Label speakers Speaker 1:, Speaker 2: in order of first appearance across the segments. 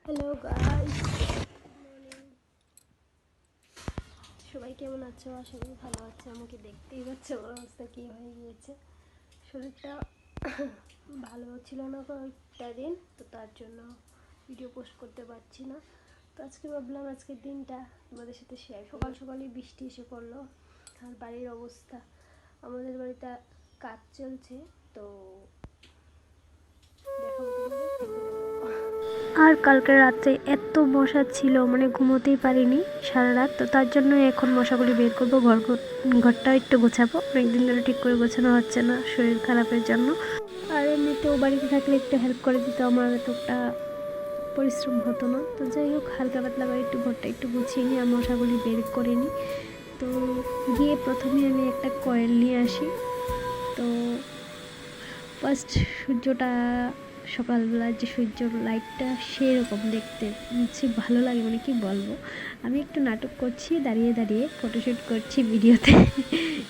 Speaker 1: Hello guys, morning. সবাই কেমন আছো? আশা করি ভালো আছে। আমাকে দেখতেই পাচ্ছ আমার অবস্থা কী হয়ে গিয়েছে। শরীরটা ভালো ছিল না কয়েকটা দিন, তো তার জন্য ভিডিও পোস্ট করতে পারছি না। তো আজকে ভাবলাম আজকের দিনটা তোমাদের সাথে শেয়ার। সকাল সকালই বৃষ্টি এসে পড়লো। আর বাড়ির অবস্থা, আমাদের বাড়িতে কাজ চলছে, তো দেখাবো তোমাদের। আর কালকে রাতে এত মশা ছিল, মানে ঘুমোতেই পারিনি সারা রাত। তো তার জন্য এখন মশাগুলি বের করবো। ঘরটা একটু গোছাবো, অনেকদিন ধরে ঠিক করে গোছানো হচ্ছে না শরীর খারাপের জন্য। আর এমনিতেও বাড়িতে থাকলে একটু হেল্প করে দিতে আমার এতটা পরিশ্রম হতো না। তো যাই হোক, হালকা পাতলা করে একটু ঘরটা একটু গুছিয়ে নিই আর মশাগুলি বের করে নিই। তো গিয়ে প্রথমে আমি একটা কয়েল নিয়ে আসি। তো ফার্স্ট সূর্যটা সকালবেলা যে সূর্যর লাইটটা সেরকম দেখতে সে ভালো লাগে, মানে কি বলবো। আমি একটু নাটক করছি, দাঁড়িয়ে দাঁড়িয়ে ফটোশ্যুট করছি ভিডিওতে।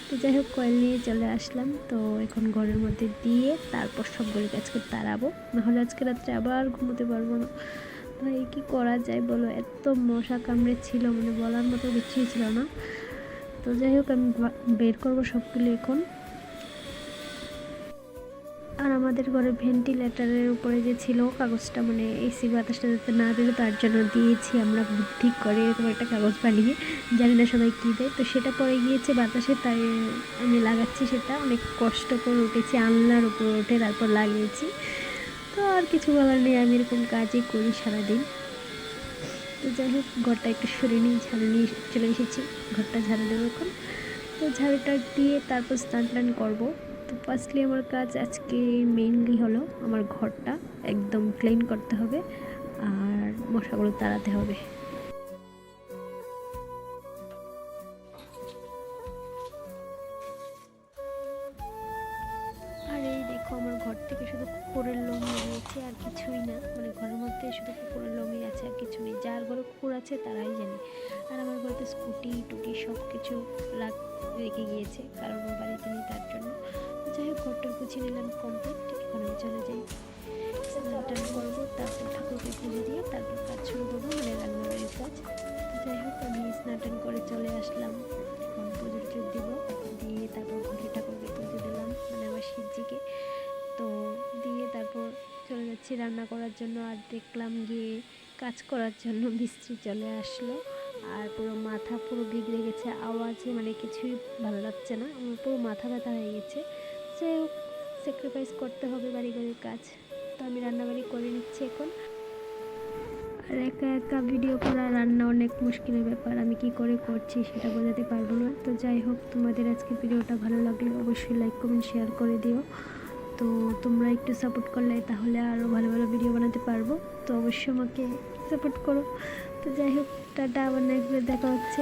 Speaker 1: তো যাই হোক, কয়েল নিয়ে চলে আসলাম। তো এখন ঘরের মধ্যে দিয়ে তারপর সবগুলিকে আজকে তাড়াবো, নাহলে আজকে রাত্রে আবার ঘুমোতে পারবো না। ভাই কি করা যায় বলো, এত মশা কামড়ে ছিল, মানে বলার মতো কিছুই ছিল না। তো যাই হোক, আমি বের করবো সবগুলো এখন। আর আমাদের ঘরে ভেন্টিলেটারের উপরে যে ছিল কাগজটা, মানে এসি বাতাসটা যাতে না দিল তার জন্য দিয়েছি আমরা বুদ্ধি করে এরকম একটা কাগজ বানিয়ে, জানি না সবাই কী দেয়। তো সেটা পরে গিয়েছে বাতাসে, তাই আমি লাগাচ্ছি। সেটা অনেক কষ্ট করে উঠেছি, আলনার উপর উঠে তারপর লাগিয়েছি। তো আর কিছু বলার নেই, আমি এরকম কাজই করি সারাদিন। তো যাই হোক, ঘরটা একটু সরিয়ে নিয়ে ঝাড়ু নিয়ে চলে এসেছি, ঘরটা ঝাড়ু দেবো এখন। তো ঝাড়ুটা দিয়ে তারপর স্নান টান করবো। তো ফার্স্টলি আমার কাজ আজকে মেইনলি হলো আমার ঘরটা একদম ক্লিন করতে হবে আর মশাগুলো তাড়াতে হবে। আর এই দেখো, আমার ঘর থেকে শুধু কুকুরের লোম বেরিয়েছে আর কিছুই না, মানে ঘরের মধ্যে শুধু কুকুরের লোমই আছে আর কিছু নেই। যার ঘরে কুকুর আছে তারাই জানে। আর আমার ঘরে স্কুটি টুটি সব কিছু রেখে গিয়েছে, কারণ ও বাড়িতে নেই তার জন্য। যাই হোক, ঘরটা গুছিয়ে নিলাম কমপ্লিট। এখন আমি চলে যাই, স্নান টান করবো, তারপর ঠাকুরকে পুজো দিয়ে তারপর কাজ শুরু করবো, মানে রান্নাবাড়ির কাজ। যাই হোক, আমি স্নান টান করে চলে আসলাম। এখন পুজো টুজো দিব, দিয়ে তারপর ঘরে ঠাকুরকে পুজো দিলাম, মানে আমার শিবজিকে। তো দিয়ে তারপর চলে যাচ্ছি রান্না করার জন্য। আর দেখলাম গিয়ে কাজ করার জন্য মিস্ত্রি চলে আসলো। আর পুরো মাথা পুরো বিগড়ে গেছে আওয়াজে, মানে কিছুই ভালো লাগছে না, আমার পুরো মাথা ব্যথা হয়ে গেছে। যাই হোক, স্যাক্রিফাইস করতে হবে বাড়ি ঘরের কাজ। তো আমি রান্নাবাড়ি করে নিচ্ছি এখন। আর একা একা ভিডিও করা রান্না অনেক মুশকিলের ব্যাপার, আমি কি করে করছি সেটা বোঝাতে পারবো না। তো যাই হোক, তোমাদের আজকে ভিডিওটা ভালো লাগলে অবশ্যই লাইক কমেন্ট শেয়ার করে দিও। তো তোমরা একটু সাপোর্ট করলে তাহলে আরও ভালো ভালো ভিডিও বানাতে পারবো। তো অবশ্যই আমাকে সাপোর্ট করো। তো যাই হোক, টাটা, আবার নেক্সট দেখা হচ্ছে।